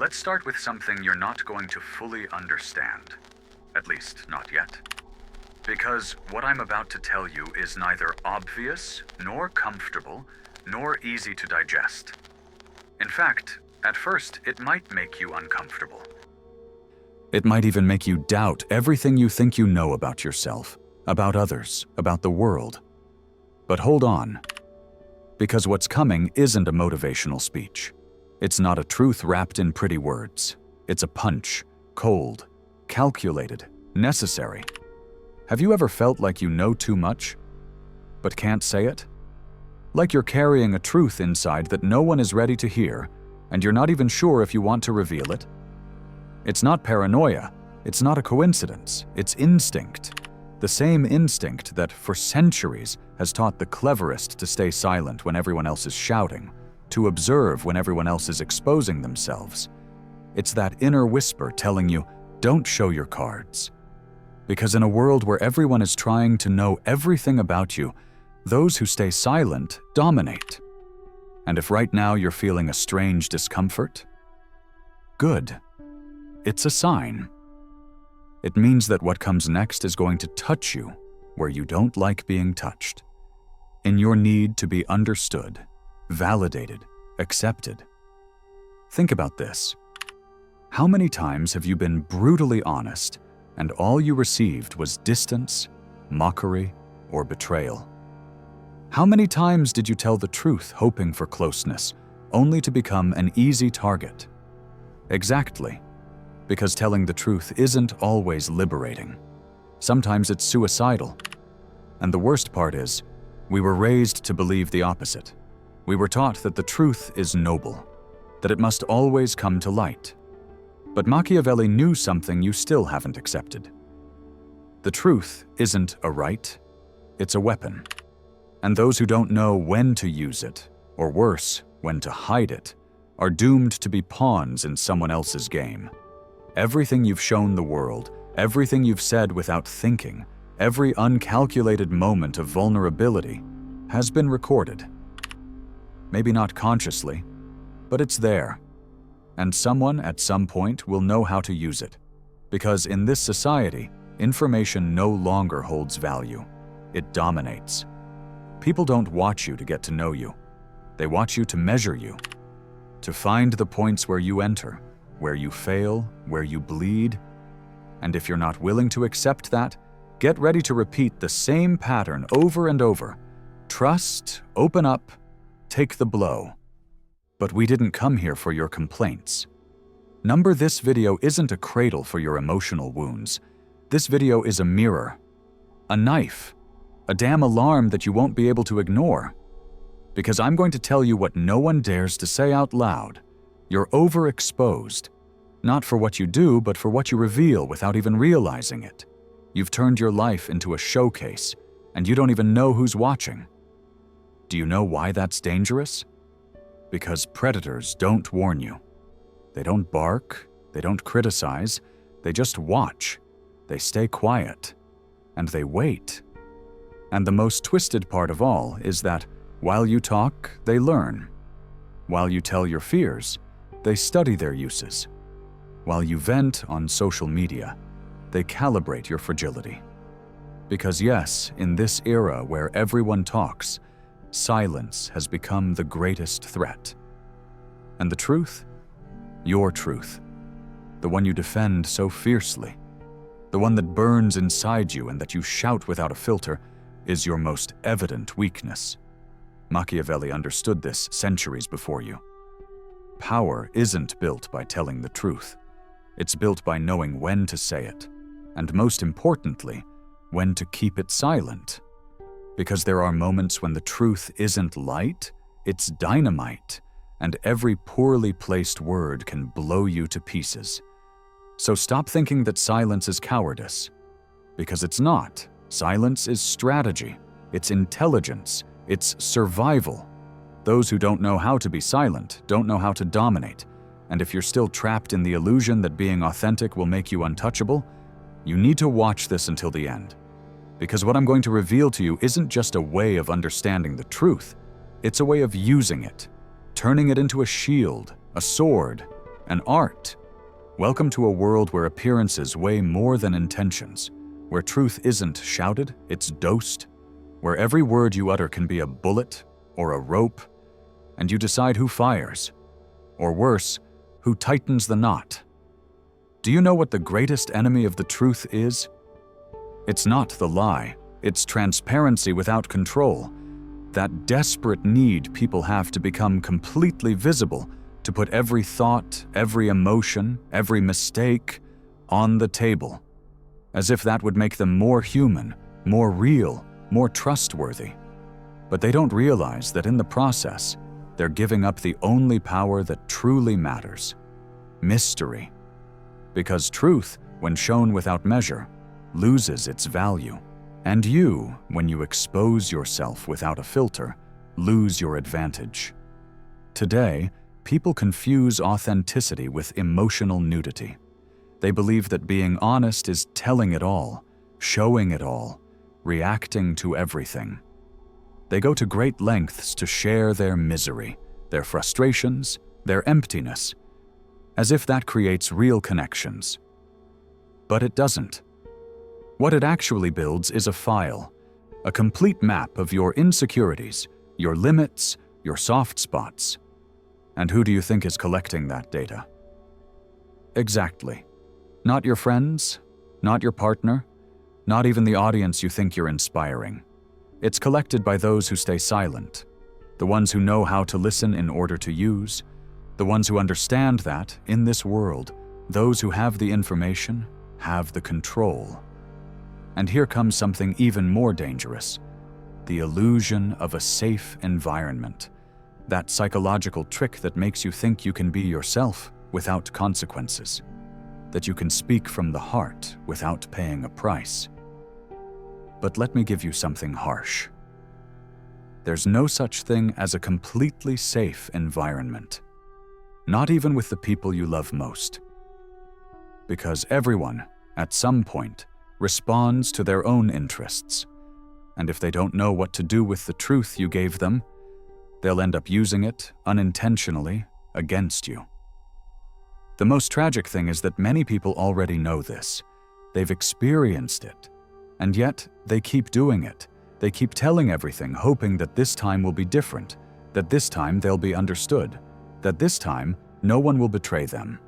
Let's start with something you're not going to fully understand. At least, not yet. Because what I'm about to tell you is neither obvious, nor comfortable, nor easy to digest. In fact, at first, it might make you uncomfortable. It might even make you doubt everything you think you know about yourself, about others, about the world. But hold on. Because what's coming isn't a motivational speech. It's not a truth wrapped in pretty words. It's a punch, cold, calculated, necessary. Have you ever felt like you know too much, but can't say it? Like you're carrying a truth inside that no one is ready to hear, and you're not even sure if you want to reveal it? It's not paranoia. It's not a coincidence. It's instinct. The same instinct that, for centuries, has taught the cleverest to stay silent when everyone else is shouting, to observe when everyone else is exposing themselves. It's that inner whisper telling you, don't show your cards. Because in a world where everyone is trying to know everything about you, those who stay silent dominate. And if right now you're feeling a strange discomfort, good. It's a sign. It means that what comes next is going to touch you where you don't like being touched. In your need to be understood, validated, accepted. Think about this. How many times have you been brutally honest and all you received was distance, mockery, or betrayal? How many times did you tell the truth hoping for closeness, only to become an easy target? Exactly. Because telling the truth isn't always liberating. Sometimes it's suicidal. And the worst part is, we were raised to believe the opposite. We were taught that the truth is noble, that it must always come to light. But Machiavelli knew something you still haven't accepted. The truth isn't a right, it's a weapon. And those who don't know when to use it, or worse, when to hide it, are doomed to be pawns in someone else's game. Everything you've shown the world, everything you've said without thinking, every uncalculated moment of vulnerability has been recorded. Maybe not consciously, but it's there. And someone at some point will know how to use it. Because in this society, information no longer holds value. It dominates. People don't watch you to get to know you. They watch you to measure you, to find the points where you enter, where you fail, where you bleed. And if you're not willing to accept that, get ready to repeat the same pattern over and over. Trust, open up, take the blow. But we didn't come here for your complaints. Number this video isn't a cradle for your emotional wounds. This video is a mirror, a knife, a damn alarm that you won't be able to ignore. Because I'm going to tell you what no one dares to say out loud. You're overexposed. Not for what you do, but for what you reveal without even realizing it. You've turned your life into a showcase, and you don't even know who's watching. Do you know why that's dangerous? Because predators don't warn you. They don't bark, they don't criticize, they just watch. They stay quiet, and they wait. And the most twisted part of all is that while you talk, they learn. While you tell your fears, they study their uses. While you vent on social media, they calibrate your fragility. Because yes, in this era where everyone talks, silence has become the greatest threat. And the truth? Your truth. The one you defend so fiercely. The one that burns inside you and that you shout without a filter is your most evident weakness. Machiavelli understood this centuries before you. Power isn't built by telling the truth. It's built by knowing when to say it, and most importantly, when to keep it silent. Because there are moments when the truth isn't light, it's dynamite, and every poorly placed word can blow you to pieces. So stop thinking that silence is cowardice, because it's not. Silence is strategy, it's intelligence, it's survival. Those who don't know how to be silent don't know how to dominate, and if you're still trapped in the illusion that being authentic will make you untouchable, you need to watch this until the end. Because what I'm going to reveal to you isn't just a way of understanding the truth, it's a way of using it, turning it into a shield, a sword, an art. Welcome to a world where appearances weigh more than intentions, where truth isn't shouted, it's dosed, where every word you utter can be a bullet or a rope, and you decide who fires, or worse, who tightens the knot. Do you know what the greatest enemy of the truth is? It's not the lie, it's transparency without control. That desperate need people have to become completely visible, to put every thought, every emotion, every mistake on the table, as if that would make them more human, more real, more trustworthy. But they don't realize that in the process, they're giving up the only power that truly matters: mystery. Because truth, when shown without measure, loses its value. And you, when you expose yourself without a filter, lose your advantage. Today, people confuse authenticity with emotional nudity. They believe that being honest is telling it all, showing it all, reacting to everything. They go to great lengths to share their misery, their frustrations, their emptiness, as if that creates real connections. But it doesn't. What it actually builds is a file, a complete map of your insecurities, your limits, your soft spots. And who do you think is collecting that data? Exactly. Not your friends, not your partner, not even the audience you think you're inspiring. It's collected by those who stay silent, the ones who know how to listen in order to use, the ones who understand that, in this world, those who have the information have the control. And here comes something even more dangerous: the illusion of a safe environment. That psychological trick that makes you think you can be yourself without consequences, that you can speak from the heart without paying a price. But let me give you something harsh. There's no such thing as a completely safe environment, not even with the people you love most. Because everyone, at some point, responds to their own interests, and if they don't know what to do with the truth you gave them, they'll end up using it, unintentionally, against you. The most tragic thing is that many people already know this. They've experienced it, and yet they keep doing it. They keep telling everything, hoping that this time will be different, that this time they'll be understood, that this time no one will betray them.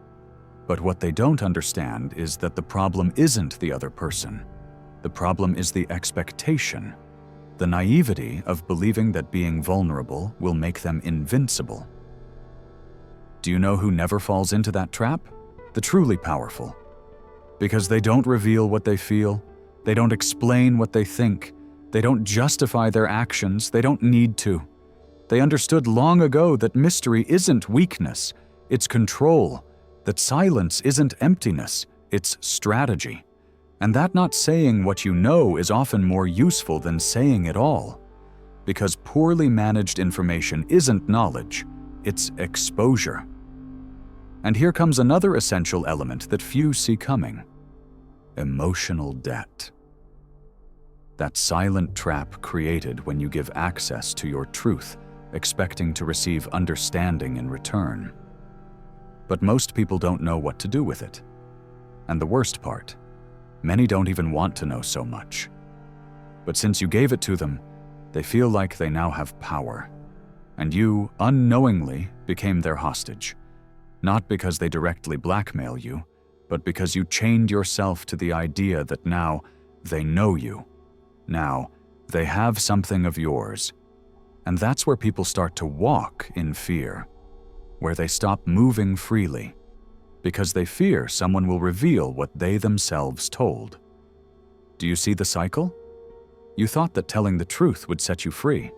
But what they don't understand is that the problem isn't the other person. The problem is the expectation, the naivety of believing that being vulnerable will make them invincible. Do you know who never falls into that trap? The truly powerful. Because they don't reveal what they feel, they don't explain what they think, they don't justify their actions, they don't need to. They understood long ago that mystery isn't weakness, it's control. That silence isn't emptiness, it's strategy. And that not saying what you know is often more useful than saying it all. Because poorly managed information isn't knowledge, it's exposure. And here comes another essential element that few see coming: emotional debt. That silent trap created when you give access to your truth, expecting to receive understanding in return. But most people don't know what to do with it. And the worst part, many don't even want to know so much. But since you gave it to them, they feel like they now have power. And you, unknowingly, became their hostage. Not because they directly blackmail you, but because you chained yourself to the idea that now they know you. Now they have something of yours. And that's where people start to walk in fear, where they stop moving freely, because they fear someone will reveal what they themselves told. Do you see the cycle? You thought that telling the truth would set you free.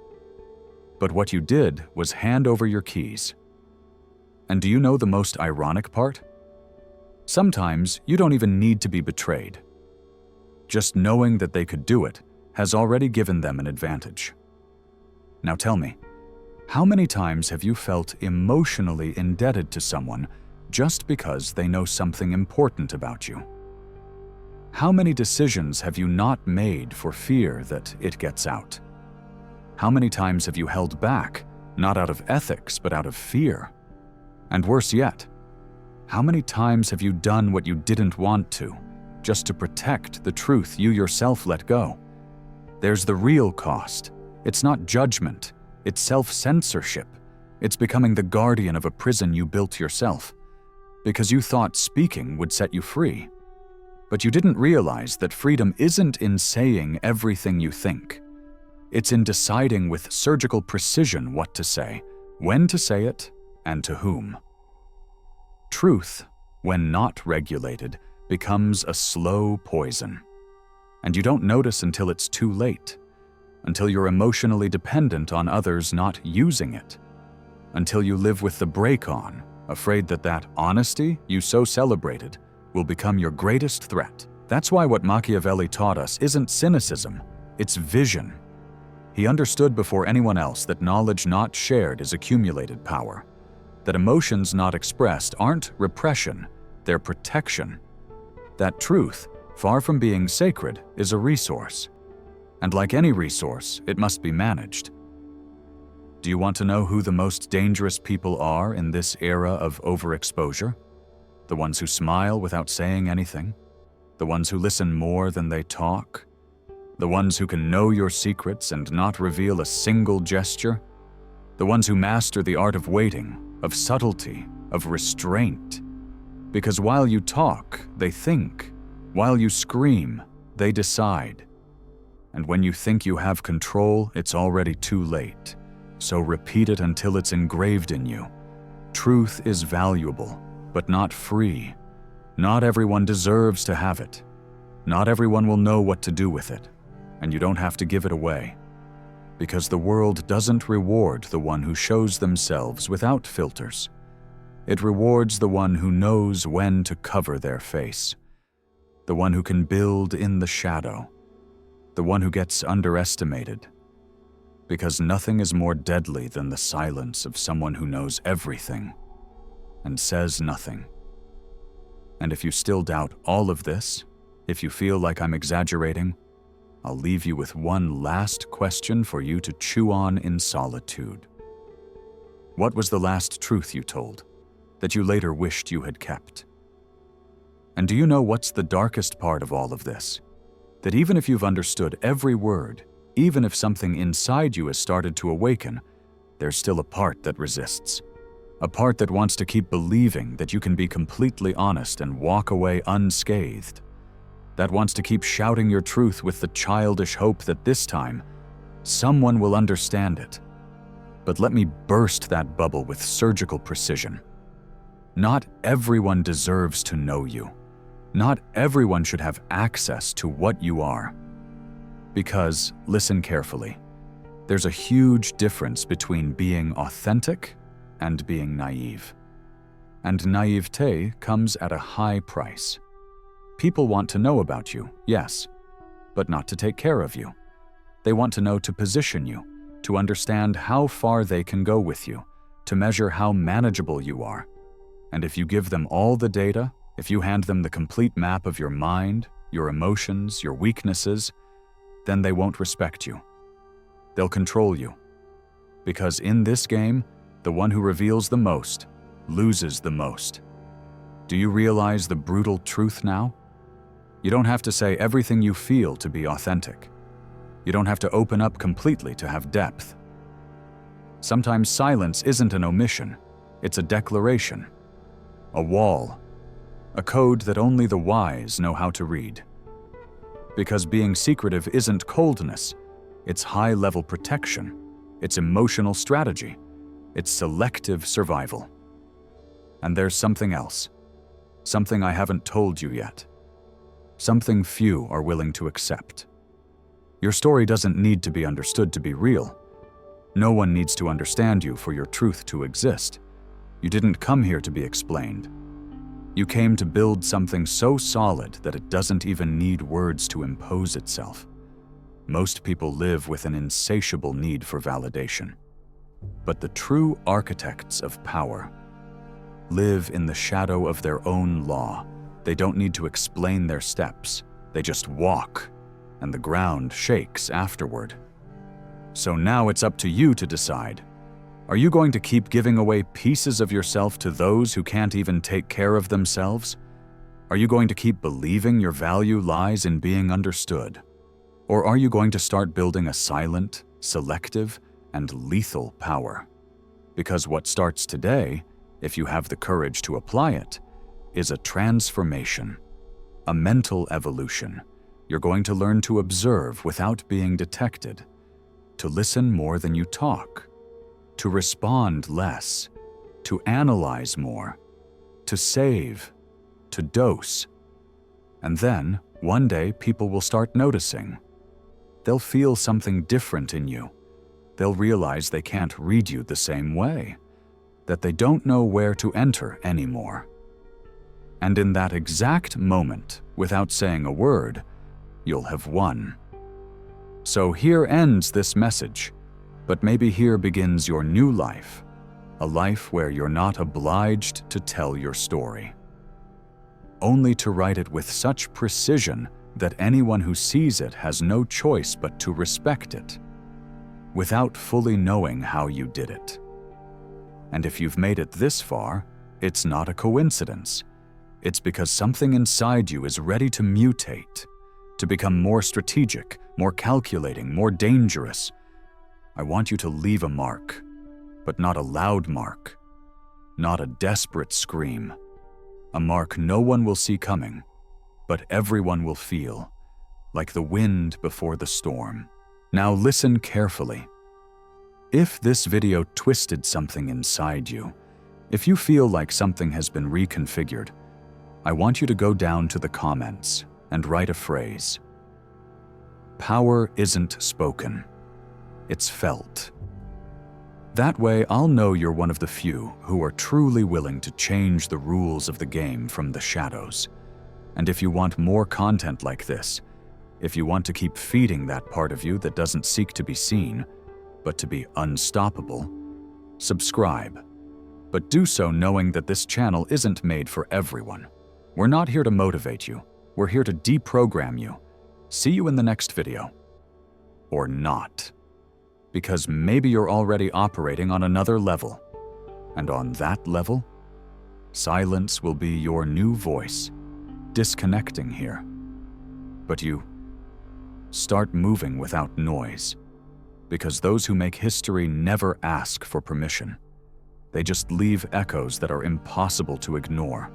But what you did was hand over your keys. And do you know the most ironic part? Sometimes you don't even need to be betrayed. Just knowing that they could do it has already given them an advantage. Now tell me, how many times have you felt emotionally indebted to someone just because they know something important about you? How many decisions have you not made for fear that it gets out? How many times have you held back, not out of ethics, but out of fear? And worse yet, How many times have you done what you didn't want to, just to protect the truth you yourself let go? There's the real cost. It's not judgment, it's self-censorship. It's becoming the guardian of a prison you built yourself, because you thought speaking would set you free. But you didn't realize that freedom isn't in saying everything you think. It's in deciding with surgical precision what to say, when to say it, and to whom. Truth, when not regulated, becomes a slow poison. And you don't notice until it's too late, until you're emotionally dependent on others not using it, until you live with the brake on, afraid that that honesty you so celebrated will become your greatest threat. That's why what Machiavelli taught us isn't cynicism, it's vision. He understood before anyone else that knowledge not shared is accumulated power, that emotions not expressed aren't repression, they're protection, that truth, far from being sacred, is a resource. And like any resource, it must be managed. Do you want to know who the most dangerous people are in this era of overexposure? The ones who smile without saying anything? The ones who listen more than they talk? The ones who can know your secrets and not reveal a single gesture? The ones who master the art of waiting, of subtlety, of restraint? Because while you talk, they think. While you scream, they decide. And when you think you have control, it's already too late. So repeat it until it's engraved in you. Truth is valuable, but not free. Not everyone deserves to have it. Not everyone will know what to do with it, and you don't have to give it away. Because the world doesn't reward the one who shows themselves without filters. It rewards the one who knows when to cover their face. The one who can build in the shadow. The one who gets underestimated. Because nothing is more deadly than the silence of someone who knows everything and says nothing. And if you still doubt all of this, if you feel like I'm exaggerating, I'll leave you with one last question for you to chew on in solitude. What was the last truth you told that you later wished you had kept? And do you know what's the darkest part of all of this? That even if you've understood every word, even if something inside you has started to awaken, there's still a part that resists. A part that wants to keep believing that you can be completely honest and walk away unscathed. That wants to keep shouting your truth with the childish hope that this time, someone will understand it. But let me burst that bubble with surgical precision. Not everyone deserves to know you. Not everyone should have access to what you are. Because, listen carefully, there's a huge difference between being authentic and being naive. And naivete comes at a high price. People want to know about you, yes, but not to take care of you. They want to know to position you, to understand how far they can go with you, to measure how manageable you are. And if you give them all the data, if you hand them the complete map of your mind, your emotions, your weaknesses, then they won't respect you. They'll control you. Because in this game, the one who reveals the most loses the most. Do you realize the brutal truth now? You don't have to say everything you feel to be authentic. You don't have to open up completely to have depth. Sometimes silence isn't an omission, it's a declaration, a wall, a code that only the wise know how to read. Because being secretive isn't coldness, it's high-level protection, it's emotional strategy, it's selective survival. And there's something else, something I haven't told you yet, something few are willing to accept. Your story doesn't need to be understood to be real. No one needs to understand you for your truth to exist. You didn't come here to be explained. You came to build something so solid that it doesn't even need words to impose itself. Most people live with an insatiable need for validation. But the true architects of power live in the shadow of their own law. They don't need to explain their steps. They just walk, and the ground shakes afterward. So now it's up to you to decide. Are you going to keep giving away pieces of yourself to those who can't even take care of themselves? Are you going to keep believing your value lies in being understood? Or are you going to start building a silent, selective, and lethal power? Because what starts today, if you have the courage to apply it, is a transformation, a mental evolution. You're going to learn to observe without being detected, to listen more than you talk, to respond less, to analyze more, to save, to dose. And then, one day, people will start noticing. They'll feel something different in you. They'll realize they can't read you the same way, that they don't know where to enter anymore. And in that exact moment, without saying a word, you'll have won. So here ends this message, but maybe here begins your new life, a life where you're not obliged to tell your story, only to write it with such precision that anyone who sees it has no choice but to respect it, without fully knowing how you did it. And if you've made it this far, it's not a coincidence. It's because something inside you is ready to mutate, to become more strategic, more calculating, more dangerous. I want you to leave a mark, but not a loud mark, not a desperate scream, a mark no one will see coming, but everyone will feel, like the wind before the storm. Now listen carefully. If this video twisted something inside you, if you feel like something has been reconfigured, I want you to go down to the comments and write a phrase. Power isn't spoken, it's felt. That way, I'll know you're one of the few who are truly willing to change the rules of the game from the shadows. And if you want more content like this, if you want to keep feeding that part of you that doesn't seek to be seen, but to be unstoppable, subscribe. But do so knowing that this channel isn't made for everyone. We're not here to motivate you. We're here to deprogram you. See you in the next video. Or not. Because maybe you're already operating on another level. And on that level, silence will be your new voice, disconnecting here. But you start moving without noise. Because those who make history never ask for permission. They just leave echoes that are impossible to ignore.